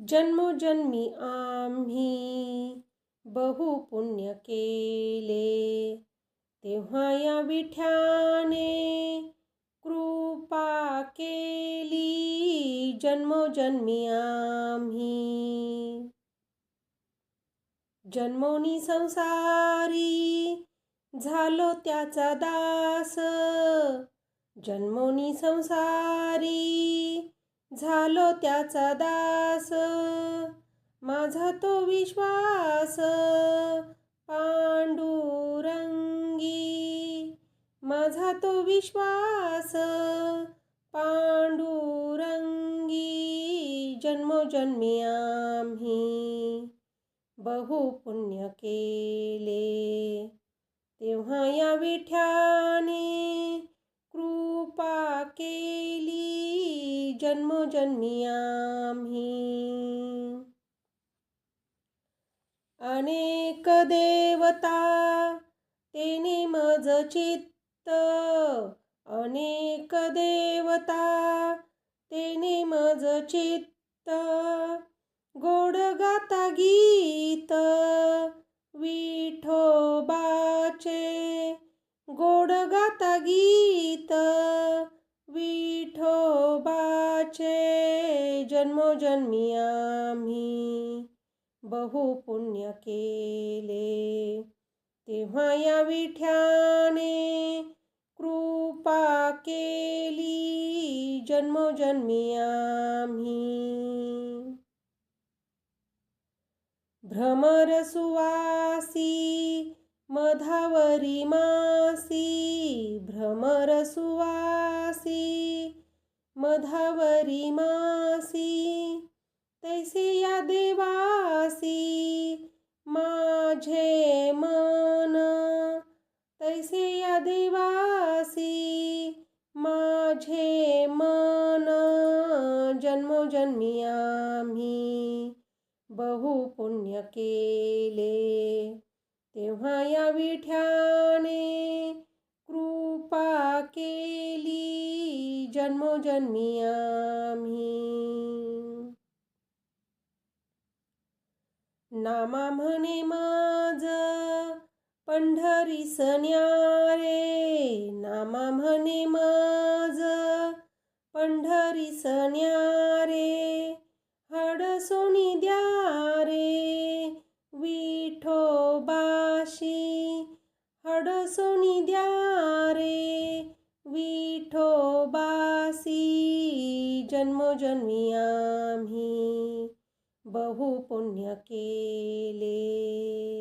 जन्मोजन्मी आम्ही बहु पुण्य केले, तेव्हा या विठ्याने कृपा केली. जन्मोजन्मी आम्ही जन्मोनी संसारी झालो त्याचा दास. जन्मोनी संसारी झालो त्याचा दास. माझा तो विश्वास पांडुरंगी, माझा तो विश्वास पांडुरंगी. जन्मोजन्मी आम्ही बहु पुण्य केले, तेव्हा या विठ्याने कृपा केली. जन्मोजन्मी आम्ही अनेक देवता तेने मज चित्त, अनेक देवता तेने मज चित्त. गोड गाता गीत विठोबाचे, गोड गाता गीत विठोबाचे. जन्मोजन्मी आम्ही बहु पुण्य केले, तेव्हा या विठ्याने कृपा केली. जन्मोजन्मी आम्ही भ्रमर सुवासी मधावरी मासी, भ्रमर सुवासी मधावरी मासी. तैसे या देवासी माझे मन, तैसे या देवासी माझे मन. जन्मोजन्मी आम्ही बहु पुण्य केले, तेव्हा या विठ्याने कृपा केली. जन्मोजन्मी आम्ही नामा म्हणे माझ पंढरीस न्यारे, नामा म्हणे माझ पंढरीस न्यारे. हडसोनी द्या रे विठोबाशी, हडसोनी द्या रे विठोबासी. जन्मोजन्मी आम्ही बहु पुण्य केले.